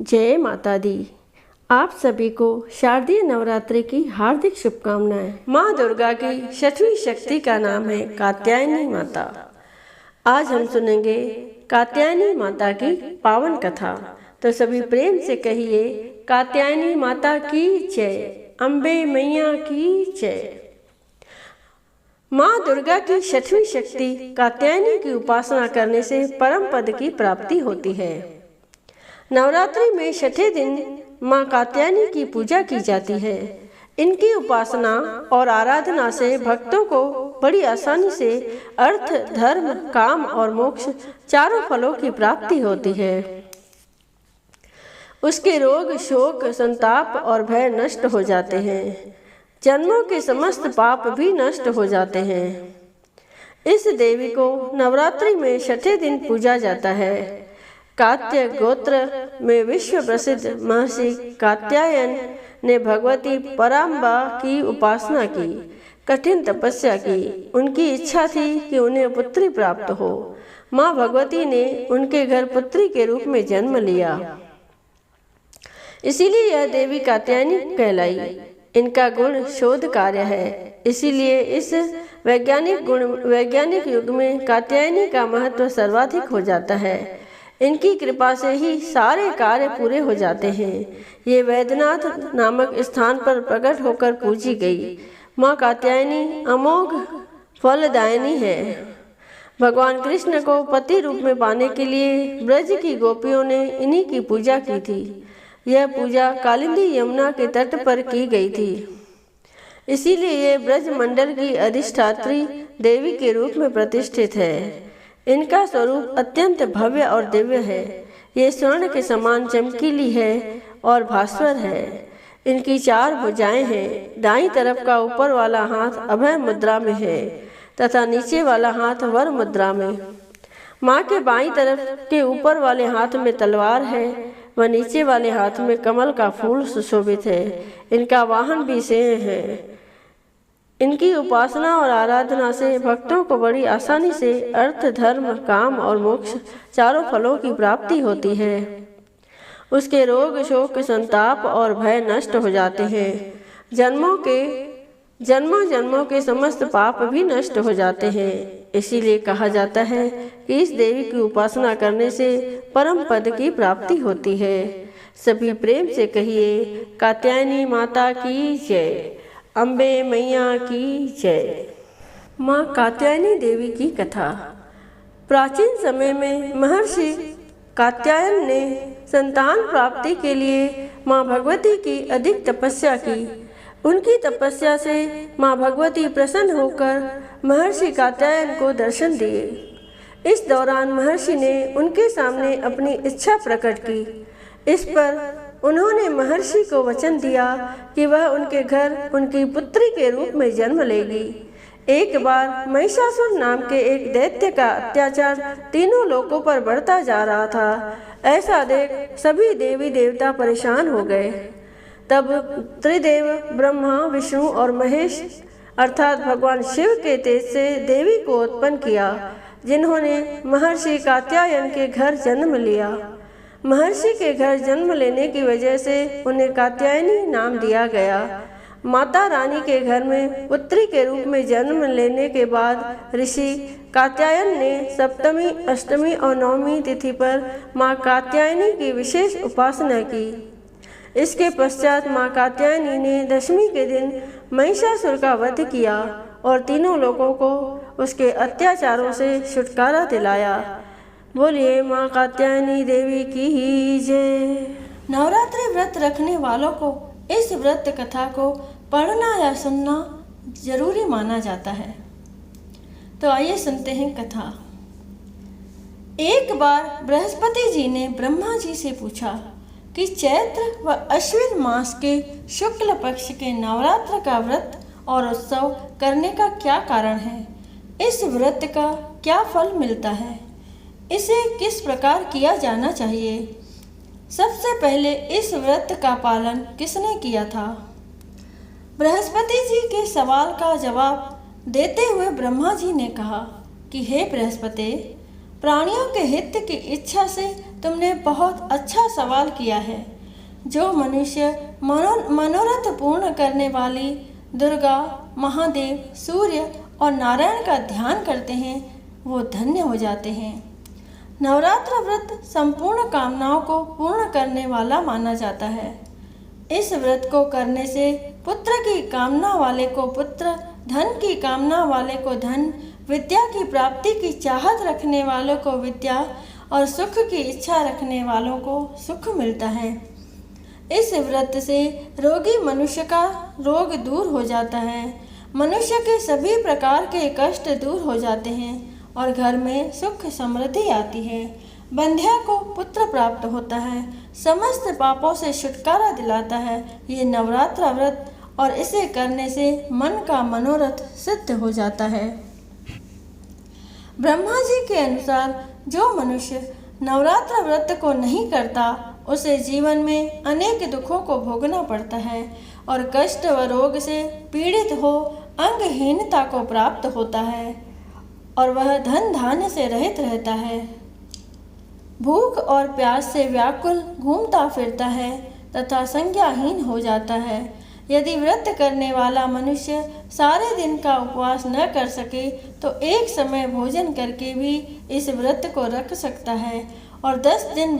जय माता दी। आप सभी को शारदीय नवरात्रि की हार्दिक शुभकामनाएं। माँ दुर्गा की छठवीं शक्ति का नाम है कात्यायनी माता। आज हम सुनेंगे कात्यायनी माता की पावन कथा। तो सभी प्रेम से कहिए, कात्यायनी माता की जय, अम्बे मैया की जय। माँ दुर्गा की छठवीं शक्ति कात्यायनी की उपासना करने से परम पद की प्राप्ति होती है। नवरात्रि में छठे दिन माँ कात्यायनी की पूजा की जाती है। इनकी उपासना और आराधना से भक्तों को बड़ी आसानी से अर्थ, धर्म, काम और मोक्ष चारों फलों की प्राप्ति होती है। उसके रोग, शोक, संताप और भय नष्ट हो जाते हैं। जन्मों के समस्त पाप भी नष्ट हो जाते हैं। इस देवी को नवरात्रि में छठे दिन पूजा जाता है। कात्य गोत्र में विश्व प्रसिद्ध महर्षि कात्यायन ने भगवती पराम्बा की उपासना की, कठिन तपस्या की। उनकी इच्छा थी कि उन्हें पुत्री प्राप्त हो। माँ भगवती ने उनके घर पुत्री के रूप में जन्म लिया, इसीलिए यह देवी कात्यायनी कहलाई। इनका गुण शोध कार्य है, इसीलिए इस वैज्ञानिक युग में कात्यायनी का महत्व सर्वाधिक हो जाता है। इनकी कृपा से ही सारे कार्य पूरे हो जाते हैं। ये वैद्यनाथ नामक स्थान पर प्रकट होकर पूजी गई। माँ कात्यायनी अमोघ फलदायिनी है। भगवान कृष्ण को पति रूप में पाने के लिए ब्रज की गोपियों ने इन्हीं की पूजा की थी। यह पूजा कालिंदी यमुना के तट पर की गई थी, इसीलिए ये ब्रज मंडल की अधिष्ठात्री देवी के रूप में प्रतिष्ठित है। इनका स्वरूप अत्यंत भव्य और दिव्य है। ये स्वर्ण के समान चमकीली है और भास्वर है। इनकी 4 भुजाएं हैं। दाईं तरफ का ऊपर वाला हाथ अभय मुद्रा में है तथा नीचे वाला हाथ वर मुद्रा में। माँ के बाईं तरफ के ऊपर वाले हाथ में तलवार है व नीचे वाले हाथ में कमल का फूल सुशोभित है। इनका वाहन भी सिंह है। इनकी उपासना और आराधना से भक्तों को बड़ी आसानी से अर्थ, धर्म, काम और मोक्ष चारों फलों की प्राप्ति होती है। उसके रोग, शोक, संताप और भय नष्ट हो जाते हैं। जन्मों जन्मों के समस्त पाप भी नष्ट हो जाते हैं। इसीलिए कहा जाता है कि इस देवी की उपासना करने से परम पद की प्राप्ति होती है। सभी प्रेम से कहिए, कात्यायनी माता की जय, अम्बे मैया की जय। माँ कात्यायनी देवी की कथा। प्राचीन समय में महर्षि कात्यायन ने संतान प्राप्ति के लिए माँ भगवती की अधिक तपस्या की। उनकी तपस्या से माँ भगवती प्रसन्न होकर महर्षि कात्यायन को दर्शन दिए। इस दौरान महर्षि ने उनके सामने अपनी इच्छा प्रकट की। इस पर उन्होंने महर्षि को वचन दिया कि वह उनके घर उनकी पुत्री के रूप में जन्म लेगी। एक बार महिषासुर नाम के एक दैत्य का अत्याचार तीनों लोकों पर बढ़ता जा रहा था। ऐसा देख सभी देवी देवता परेशान हो गए। तब त्रिदेव ब्रह्मा, विष्णु और महेश अर्थात भगवान शिव के तेज से देवी को उत्पन्न किया, जिन्होंने महर्षि कात्यायन के घर जन्म लिया। महर्षि के घर जन्म लेने की वजह से उन्हें कात्यायनी नाम दिया गया। माता रानी के घर में पुत्री के रूप में जन्म लेने के बाद ऋषि कात्यायन ने सप्तमी, अष्टमी और नवमी तिथि पर माँ कात्यायनी की विशेष उपासना की। इसके पश्चात माँ कात्यायनी ने दशमी के दिन महिषासुर का वध किया और तीनों लोगों को उसके अत्याचारों से छुटकारा दिलाया। बोलिए माँ कात्यायनी देवी की जय। नवरात्रि व्रत रखने वालों को इस व्रत कथा को पढ़ना या सुनना जरूरी माना जाता है। तो आइए सुनते हैं कथा। एक बार बृहस्पति जी ने ब्रह्मा जी से पूछा कि चैत्र व अश्विन मास के शुक्ल पक्ष के नवरात्र का व्रत और उत्सव करने का क्या कारण है? इस व्रत का क्या फल मिलता है? इसे किस प्रकार किया जाना चाहिए? सबसे पहले इस व्रत का पालन किसने किया था? बृहस्पति जी के सवाल का जवाब देते हुए ब्रह्मा जी ने कहा कि हे बृहस्पति, प्राणियों के हित की इच्छा से तुमने बहुत अच्छा सवाल किया है। जो मनुष्य मनोरथ पूर्ण करने वाली दुर्गा, महादेव, सूर्य और नारायण का ध्यान करते हैं वो धन्य हो जाते हैं। नवरात्र व्रत संपूर्ण कामनाओं को पूर्ण करने वाला माना जाता है। इस व्रत को करने से पुत्र की कामना वाले को पुत्र, धन की कामना वाले को धन, विद्या की प्राप्ति की चाहत रखने वालों को विद्या और सुख की इच्छा रखने वालों को सुख मिलता है। इस व्रत से रोगी मनुष्य का रोग दूर हो जाता है, मनुष्य के सभी प्रकार के कष्ट दूर हो जाते हैं और घर में सुख समृद्धि आती है। बंध्या को पुत्र प्राप्त होता है, समस्त पापों से छुटकारा दिलाता है ये नवरात्र व्रत, और इसे करने से मन का मनोरथ सिद्ध हो जाता है। ब्रह्मा जी के अनुसार जो मनुष्य नवरात्र व्रत को नहीं करता उसे जीवन में अनेक दुखों को भोगना पड़ता है और कष्ट व रोग से पीड़ित हो अंगहीनता को प्राप्त होता है और वह धन धान्य से रहित रहता है। भूख और प्यास से व्याकुल घूमता फिरता है तथा संज्ञाहीन हो जाता है। यदि व्रत करने वाला मनुष्य सारे दिन का उपवास न कर सके तो एक समय भोजन करके भी इस व्रत को रख सकता है और 10 दिन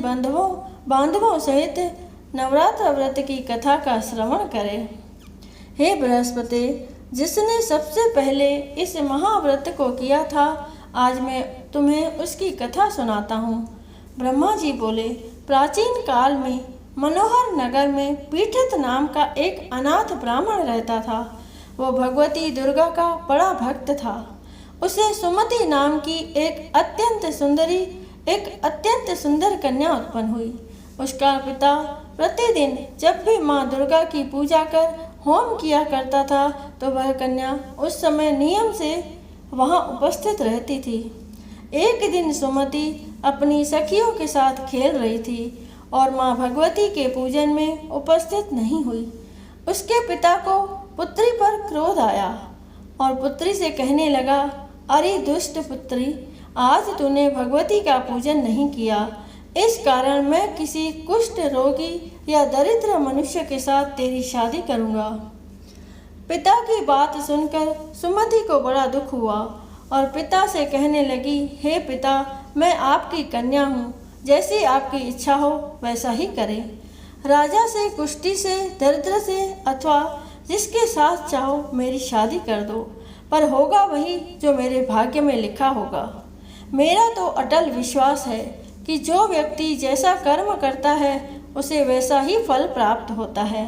बांधवों सहित नवरात्र व्रत की कथा का श्रवण करे। हे बृहस्पति, जिसने सबसे पहले इस महाव्रत को किया था, आज मैं तुम्हें उसकी कथा सुनाता हूँ। ब्रह्मा जी बोले, प्राचीन काल में मनोहर नगर में पीठित नाम का एक अनाथ ब्राह्मण रहता था। वो भगवती दुर्गा का बड़ा भक्त था। उसे सुमति नाम की एक अत्यंत सुंदर कन्या उत्पन्न हुई। उसका पिता प्रतिदिन जब भी माँ दुर्गा की पूजा कर होम किया करता था तो वह कन्या उस समय नियम से वहाँ उपस्थित रहती थी। एक दिन सुमति अपनी सखियों के साथ खेल रही थी और माँ भगवती के पूजन में उपस्थित नहीं हुई। उसके पिता को पुत्री पर क्रोध आया और पुत्री से कहने लगा, अरे दुष्ट पुत्री, आज तूने भगवती का पूजन नहीं किया, इस कारण मैं किसी कुष्ठ रोगी या दरिद्र मनुष्य के साथ तेरी शादी करूँगा। पिता की बात सुनकर सुमति को बड़ा दुख हुआ और पिता से कहने लगी, हे पिता, मैं आपकी कन्या हूँ, जैसी आपकी इच्छा हो वैसा ही करें। राजा से, कुष्ठी से, दरिद्र से अथवा जिसके साथ चाहो मेरी शादी कर दो, पर होगा वही जो मेरे भाग्य में लिखा होगा। मेरा तो अटल विश्वास है कि जो व्यक्ति जैसा कर्म करता है उसे वैसा ही फल प्राप्त होता है,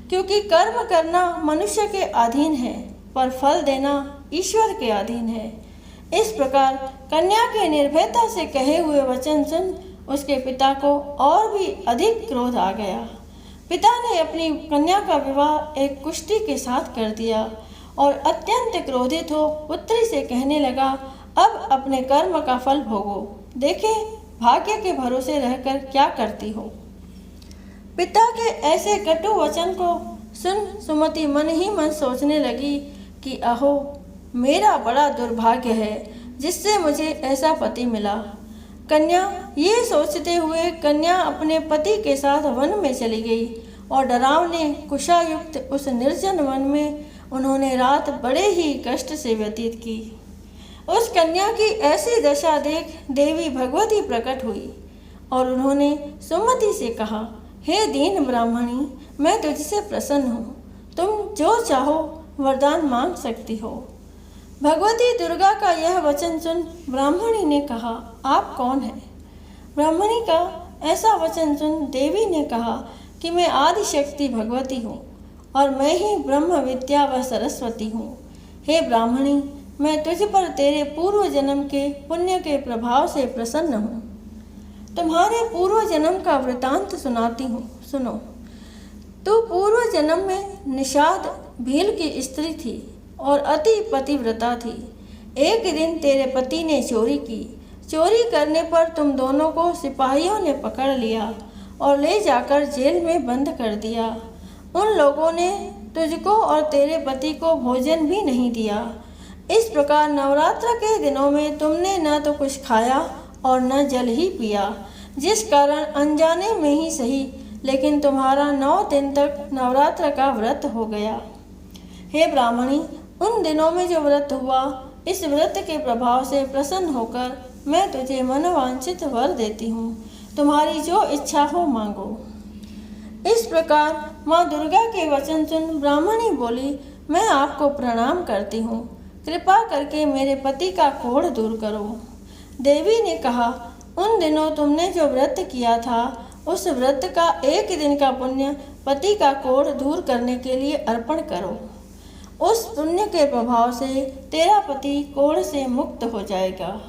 क्योंकि कर्म करना मनुष्य के अधीन है पर फल देना ईश्वर के अधीन है। इस प्रकार कन्या के निर्भयता से कहे हुए वचन सुन उसके पिता को और भी अधिक क्रोध आ गया। पिता ने अपनी कन्या का विवाह एक कुष्ठी के साथ कर दिया और अत्यंत क्रोधित हो पुत्री से कहने लगा, अब अपने कर्म का फल भोगो, देखे भाग्य के भरोसे रहकर क्या करती हो। पिता के ऐसे कटु वचन को सुन सुमति मन ही मन सोचने लगी कि अहो, मेरा बड़ा दुर्भाग्य है जिससे मुझे ऐसा पति मिला। कन्या ये सोचते हुए कन्या अपने पति के साथ वन में चली गई और डरावने कुशायुक्त उस निर्जन वन में उन्होंने रात बड़े ही कष्ट से व्यतीत की। उस कन्या की ऐसी दशा देख देवी भगवती प्रकट हुई और उन्होंने सुमति से कहा, हे दीन ब्राह्मणी, मैं तुझसे प्रसन्न हूँ, तुम जो चाहो वरदान मांग सकती हो। भगवती दुर्गा का यह वचन सुन ब्राह्मणी ने कहा, आप कौन हैं? ब्राह्मणी का ऐसा वचन सुन देवी ने कहा कि मैं आदि शक्ति भगवती हूँ और मैं ही ब्रह्म विद्या व सरस्वती हूँ। हे ब्राह्मणी, मैं तुझ पर तेरे पूर्व जन्म के पुण्य के प्रभाव से प्रसन्न हूँ। तुम्हारे पूर्व जन्म का वृतांत सुनाती हूँ, सुनो। तू पूर्व जन्म में निषाद भील की स्त्री थी और अति पतिव्रता थी। एक दिन तेरे पति ने चोरी की। चोरी करने पर तुम दोनों को सिपाहियों ने पकड़ लिया और ले जाकर जेल में बंद कर दिया। उन लोगों ने तुझको और तेरे पति को भोजन भी नहीं दिया। इस प्रकार नवरात्र के दिनों में तुमने न तो कुछ खाया और न जल ही पिया, जिस कारण अनजाने में ही सही लेकिन तुम्हारा 9 दिन तक नवरात्र का व्रत हो गया। हे ब्राह्मणी, उन दिनों में जो व्रत हुआ, इस व्रत के प्रभाव से प्रसन्न होकर मैं तुझे मनोवांछित वर देती हूँ। तुम्हारी जो इच्छा हो मांगो। इस प्रकार माँ दुर्गा के वचन सुन ब्राह्मणी बोली, मैं आपको प्रणाम करती हूँ, कृपा करके मेरे पति का कोढ़ दूर करो। देवी ने कहा, उन दिनों तुमने जो व्रत किया था, उस व्रत का 1 दिन का पुण्य पति का कोढ़ दूर करने के लिए अर्पण करो। उस पुण्य के प्रभाव से तेरा पति कोढ़ से मुक्त हो जाएगा।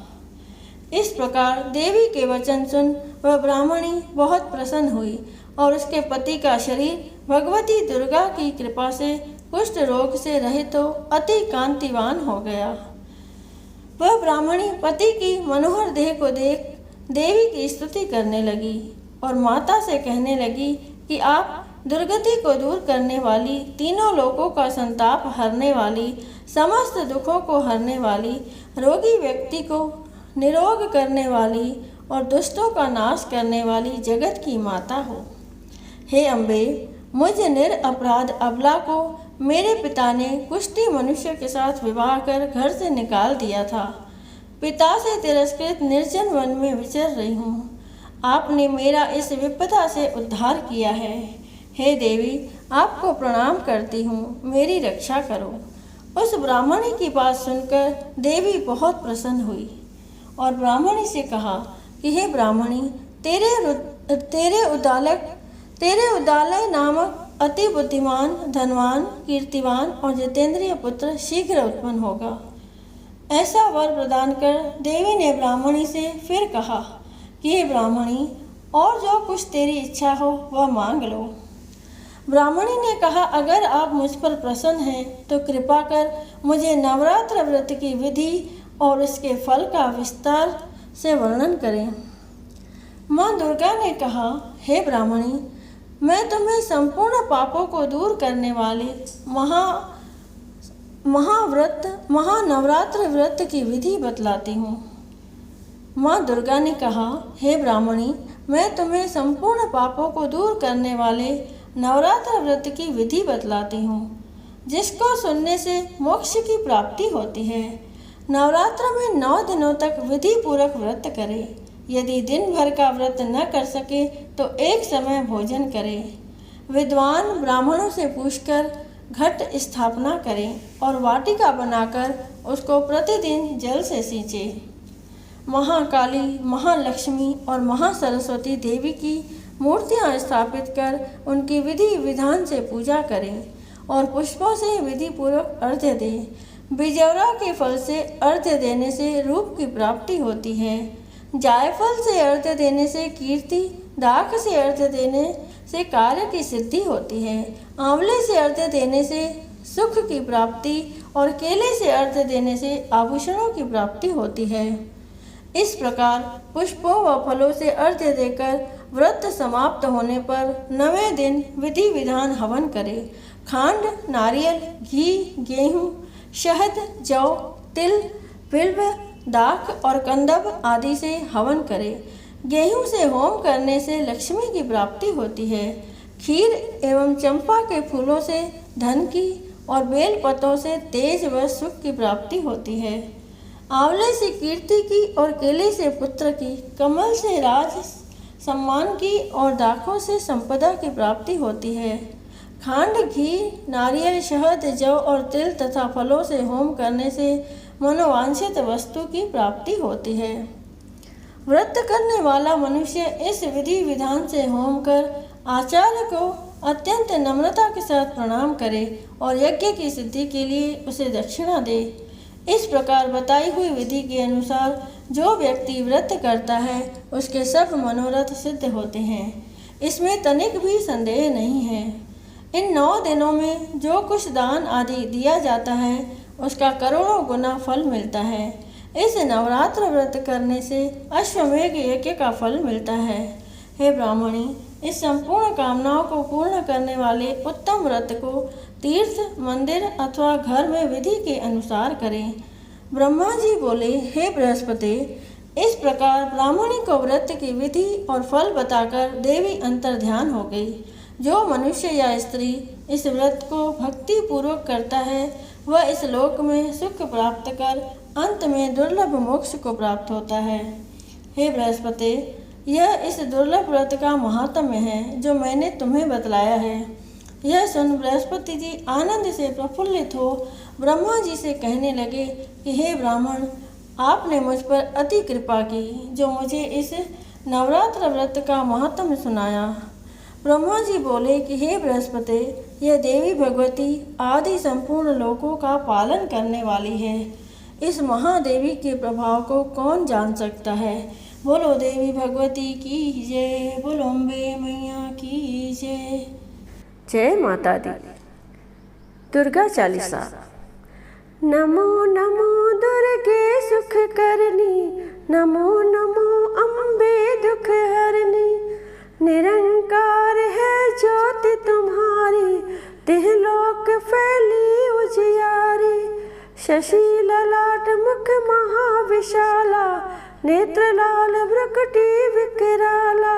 इस प्रकार देवी के वचन सुन वह ब्राह्मणी बहुत प्रसन्न हुई और उसके पति का शरीर भगवती दुर्गा की कृपा से कुष्ठ रोग से रहित तो अति कांतिवान हो गया। वह ब्राह्मणी पति की मनोहर देह को देख देवी की स्तुति करने लगी और माता से कहने लगी कि आप दुर्गति को दूर करने वाली, तीनों लोकों का संताप हरने वाली, समस्त दुखों को हरने वाली, रोगी व्यक्ति को निरोग करने वाली और दुष्टों का नाश करने वाली जगत की माता हो। हे अम्बे, मुझ निरपराध अबला को मेरे पिता ने कुष्ठी मनुष्य के साथ विवाह कर घर से निकाल दिया था। पिता से तिरस्कृत निर्जन वन में विचर रही हूँ। आपने मेरा इस विपदा से उद्धार किया है। हे देवी, आपको प्रणाम करती हूँ, मेरी रक्षा करो। उस ब्राह्मणी की बात सुनकर देवी बहुत प्रसन्न हुई और ब्राह्मणी से कहा कि हे ब्राह्मणी, तेरे उदालय नामक अति बुद्धिमान, धनवान, कीर्तिवान और जितेंद्रिय पुत्र शीघ्र उत्पन्न होगा। ऐसा वर प्रदान कर देवी ने ब्राह्मणी से फिर कहा कि हे ब्राह्मणी, और जो कुछ तेरी इच्छा हो वह मांग लो। ब्राह्मणी ने कहा, अगर आप मुझ पर प्रसन्न हैं तो कृपा कर मुझे नवरात्र व्रत की विधि और इसके फल का विस्तार से वर्णन करें। माँ दुर्गा ने कहा, हे ब्राह्मणी, मैं तुम्हें संपूर्ण पापों को दूर करने वाले महानवरात्र व्रत की विधि बतलाती हूँ। माँ दुर्गा ने कहा, हे ब्राह्मणी, मैं तुम्हें संपूर्ण पापों को दूर करने वाले नवरात्र व्रत की विधि बतलाती हूँ, जिसको सुनने से मोक्ष की प्राप्ति होती है। नवरात्र में 9 दिनों तक विधि पूर्वक व्रत करे। यदि दिन भर का व्रत न कर सके तो एक समय भोजन करे। विद्वान ब्राह्मणों से पूछकर घट स्थापना करें और वाटिका बनाकर उसको प्रतिदिन जल से सींचे। महाकाली, महालक्ष्मी और महासरस्वती देवी की मूर्तियां स्थापित कर उनकी विधि विधान से पूजा करें और पुष्पों से विधि पूर्वक अर्घ्य दें। बिजौरा के फल से अर्घ्य देने से रूप की प्राप्ति होती है। जायफल से अर्घ्य देने से कीर्ति, दाख से अर्घ्य देने से कार्य की सिद्धि होती है। आंवले से अर्घ्य देने से सुख की प्राप्ति और केले से अर्घ्य देने से आभूषणों की प्राप्ति होती है। इस प्रकार पुष्पों व फलों से अर्घ्य देकर व्रत समाप्त होने पर 9वें दिन विधि विधान हवन करें। खांड, नारियल, घी, गेहूँ, शहद, जौ, तिल, बिल्व, दाख और कंदब आदि से हवन करें। गेहूं से होम करने से लक्ष्मी की प्राप्ति होती है। खीर एवं चंपा के फूलों से धन की और बेल पत्तों से तेज व सुख की प्राप्ति होती है। आंवले से कीर्ति की और केले से पुत्र की, कमल से राज सम्मान की और दाखों से संपदा की प्राप्ति होती है। खांड, घी, नारियल, शहद, जौ और तिल तथा फलों से होम करने से मनोवांछित वस्तु की प्राप्ति होती है। व्रत करने वाला मनुष्य इस विधि विधान से होम कर आचार्य को अत्यंत नम्रता के साथ प्रणाम करे और यज्ञ की सिद्धि के लिए उसे दक्षिणा दे। इस प्रकार बताई हुई विधि के अनुसार जो व्यक्ति व्रत करता है उसके सब मनोरथ सिद्ध होते हैं। इसमें तनिक भी संदेह नहीं है। इन 9 दिनों में जो कुछ दान आदि दिया जाता है उसका करोड़ों गुना फल मिलता है। इस नवरात्र व्रत करने से अश्वमेघ यज्ञ का फल मिलता है। हे ब्राह्मणी, इस संपूर्ण कामनाओं को पूर्ण करने वाले उत्तम व्रत को तीर्थ, मंदिर अथवा घर में विधि के अनुसार करें। ब्रह्मा जी बोले, हे बृहस्पति, इस प्रकार ब्राह्मणी को व्रत की विधि और फल बताकर देवी अंतर्ध्यान हो गई। जो मनुष्य या स्त्री इस व्रत को भक्ति पूर्वक करता है वह इस लोक में सुख प्राप्त कर अंत में दुर्लभ मोक्ष को प्राप्त होता है। हे बृहस्पति, यह इस दुर्लभ व्रत का महात्म्य है जो मैंने तुम्हें बतलाया है। यह सुन बृहस्पति जी आनंद से प्रफुल्लित हो ब्रह्मा जी से कहने लगे कि हे ब्राह्मण, आपने मुझ पर अति कृपा की जो मुझे इस नवरात्र व्रत का महात्म्य सुनाया। ब्रह्मा जी बोले कि हे बृहस्पति, यह देवी भगवती आदि संपूर्ण लोकों का पालन करने वाली है। इस महादेवी के प्रभाव को कौन जान सकता है। बोलो देवी भगवती की जय, बोलो अम्बे मैया की जय। जय माता दी। दुर्गा चालीसा। नमो नमो दुर्गे सुख करनी, नमो नमो अम्बे दुख हरनी। निरंकार है ज्योति तुम्हारी, तिहलोक फैली उजियारी। शशि ललाट मुख महाविशाला, नेत्र लाल भ्रुकुटी विकराला।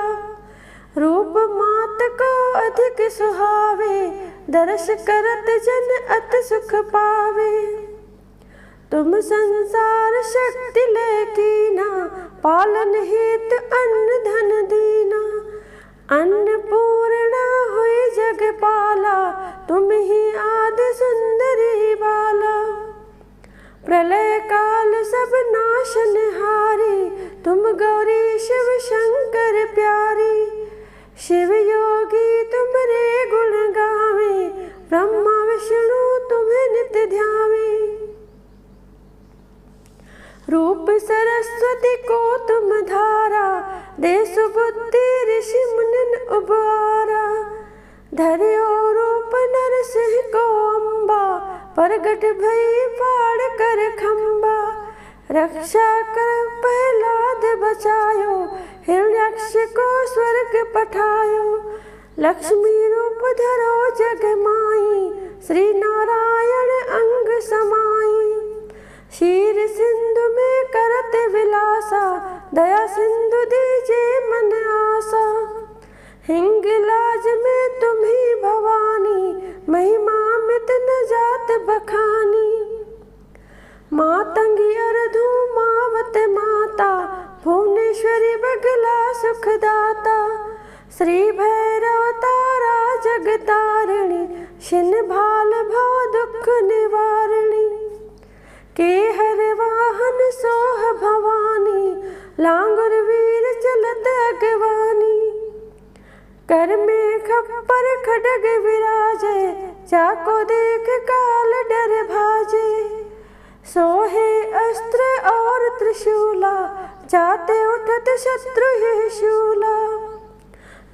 रूप मात को अधिक सुहावे, दर्श करत जन अति सुख पावे। तुम संसार शक्ति लेकीना, पालन हेतु अन्न धन दीना। अन्नपूर्णा हुई जगपाला, तुम ही आदि सुंदरी बाला। प्रलय काल सब नाशनहारी, तुम गौरी शिव शंकर प्यारी। शिव योगी तुमरे गुण गावे, ब्रह्मा विष्णु तुम्हें नित्य ध्यावे। रूप सरस्वती को तुम धारा, दे सुबुद्धि ऋषि मुनिन उबारा। धर्यो रूप नरसिंह को अम्बा, प्रगट भई फाड़ कर खम्बा। रक्षा कर प्रहलाद बचायो, हिरण्यक्ष को स्वर्ग पठायो। लक्ष्मी रूप धरो जग माई, श्री नारायण अंग समाई। क्षीर सिंधु में करत विलासा, दया सिंधु दीजे मन आसा। हिंगलाज में तुम्ही भवानी, महिमा मित न जात बखानी। मातंगी अर्धु मावत माता, भुवनेश्वरी बगला सुखदाता। श्री भैरव तारा जगतारिणी, शिन भाल भव दुख निवारिणी। के हर वाहन सोह भवानी, लांगुर वीर चलत अगवानी। कर में खप्पर खड्ग विराजे, चाको देख काल डर भाजे। सोहे अस्त्र और त्रिशूला, जाते उठत शत्रु ही शूला।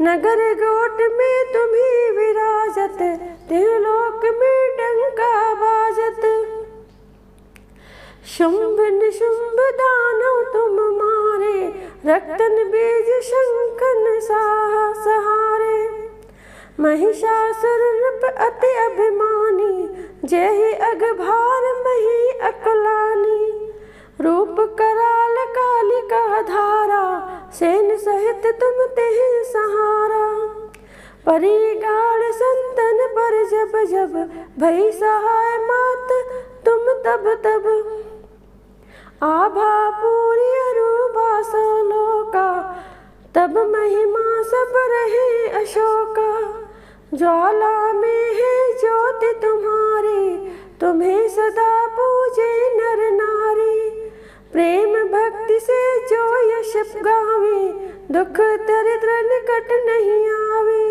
नगर गोट में तुम्ही विराजत, तिलोक में डंका बाजत। शुंभ निशुंभ दानव तुम मारे, रक्तन बीज शंखन सहारे। महिषासुर नृप अति अभिमानी, जय अगभार मही अकलानी। रूप कराल कालिका धारा, सेन सहित तुम तेहि सहारा। परिगाड़ संतन पर जब जब, भई सहाय मात तुम तब तब। आभा पूरी अरूपा सोलोका, तब महिमा सब रहे अशोका। ज्वाला में है ज्योति तुम्हारी, तुम्हें सदा पूजे नर नारी। प्रेम भक्ति से जो यश गावे, दुख दरिद्र निकट नहीं आवे।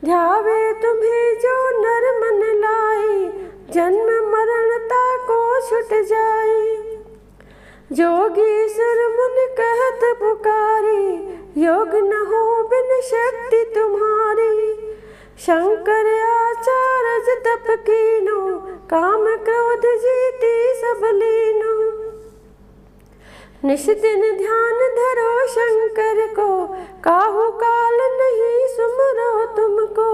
ध्यावे तुम्हें जो नर मन लाए, जन्म मरणता को छुट जाए। जोगी सुर मुनि कहत पुकारी, योग न हो बिन शक्ति तुम्हारी। शंकर आचार्य तप कीनो, काम क्रोध जीती सब लीनो। निश दिन ध्यान धरो शंकर को, काहू काल नहीं सुमरो तुमको।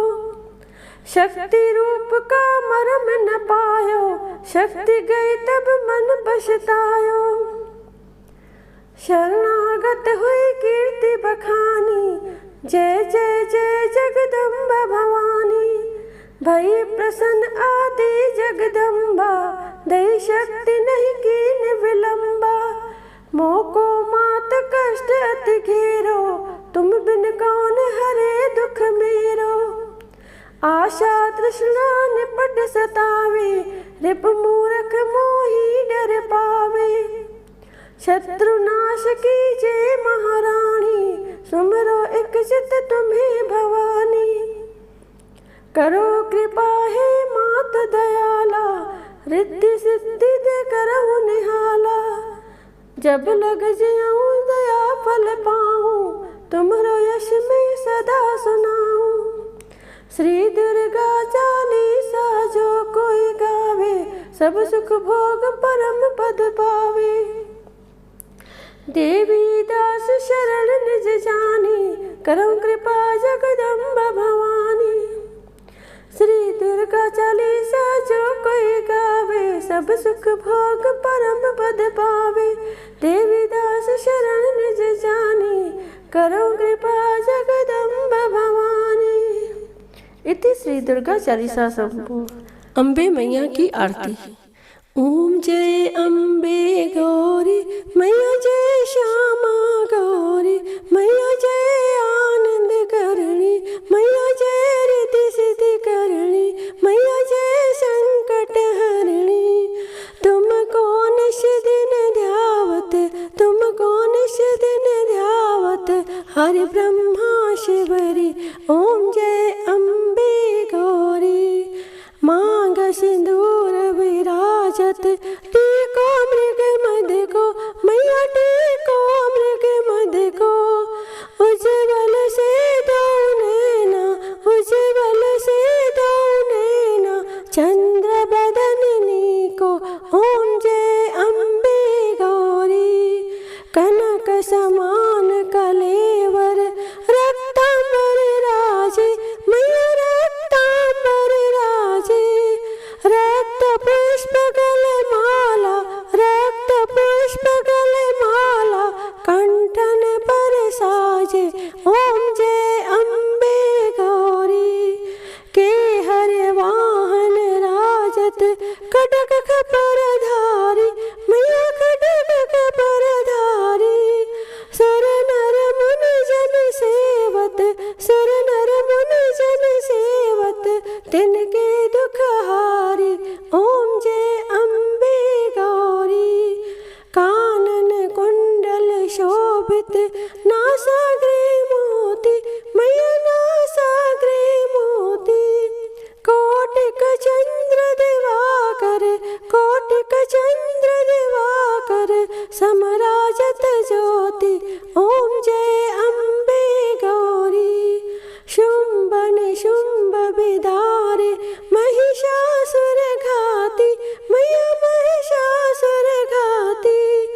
शक्ति रूप का मरम न पायो, शक्ति गई तब मन पछतायो। शरणागत हुई कीर्ति बखानी, जय जय जय जगदम्बा भवानी। भई प्रसन्न आदि जगदम्बा, दई शक्ति नहीं कीन विलंबा। मोको मात कष्ट अति घेरो, तुम बिन कौन हरे दुख मेरो। आशा तृष्णा निपट सतावे, रिप मूरख मोही डर पावे। शत्रु नाश कीजे महारानी, सुमरो एक चित तुम्हें भवानी। करो कृपा है मात दयाला, रिद्धि सिद्धि दे करहु निहाला। जब लग जाऊं दया फल पाऊं, तुम्हारो यश में सदा सुनाऊं। श्री दुर्गा चालीसा जो कोई गावे, सब सुख भोग परम पद पावे। देवी दास शरण निज जानी, करम कृपा जगदम्बा भवानी। श्री दुर्गा चालीसा जो कोई गावे, सब सुख भोग परम पद पावे। देवी दास शरण निज जानी, करम कृपा जगदम्बा भवानी। इति श्री दुर्गा चालीसा संपूर्ण। अम्बे मैया की आरती। ओम जय अम्बे गौरी, मैया जय श्यामा गौरी, मैया जय आनंद करणी, मैया जय रिद्धि सिद्धि करणी, मैया जय संकट हरणी। तुमको निश दिन ध्यावत, तुमको निश दिन ध्यावत, हरि ब्रह्मा शिवरी। ओम जय अम्बे गौरी। मांग सिंदूर विराजत, टीको मृग मद को, मैया टीको मृग मद को। उज्ज्वल से दो नैना, उज्ज्वल से दो नैना, चंद्र बदननी को। ओम जय अम्बे गौरी। कनक समान कलेवर, रक्तांबर राजे, मैया रक्तांबर राजे। रक्त पुष्प गल माला, रक्त पुष्प गल माला, कंठन पर साजे। ओम जय अम्बे गौरी। के हर वाहन राजत, खड्ग खपर धारी, मैया खड्ग खपर धारी। सुर नर मुनि जन सेवत, सुर नर मुनि जन सेवत, तिनके दुख हारी। ओम जय अम्बे गौरी। कानन कुंडल शोभित, नासाग्रे मोती, मैया नासाग्रे मोती। कोटिक चंद्र दिवाकर, कोटिक चंद्र दिवाकर, समराजत ज्योति। ओम जय अम्बे गौरी। शुंभ निशुंभ बिदारे, महिषासुर घाती, मैया महिषासुर घाती।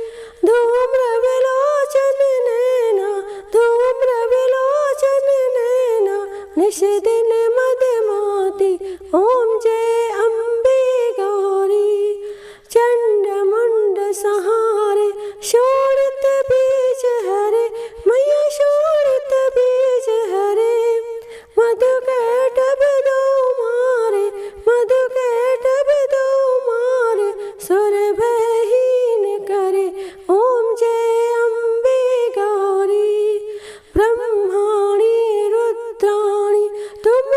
धूम्र विलोचन नैना, धूम्र विलोचन नैना, निश दिन मदमाती। ओम जय अम्बे गौरी। चंड मुंड सहारे, शोणित बीज हरे, मैया शोणित बीज हरे। मधु कैटभ दो मारे, मधु कैटभ दो मारे, सुर भयहीन करे। ओम जय अम्बे गौरी। ब्रह्माणी रुद्राणी, तुम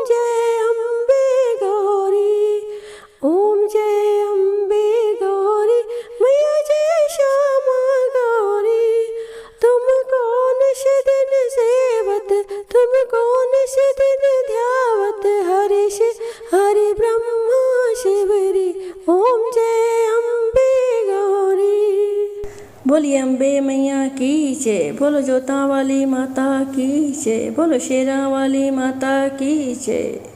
जय अम्बे गौरी, ओम जय अम्बे गौरी, मैया जय श्यामा गौरी। तुम कौन से दिन सेवत, तुम कौन से दिन ध्यावत, हरि ब्रह्मा शिवरी, ओम जय अम्बे गौरी। बोलिए अम्बे मैया की जय, बोलो जोता वाली माता की जय, बोलो शेरा वाली माता की जय।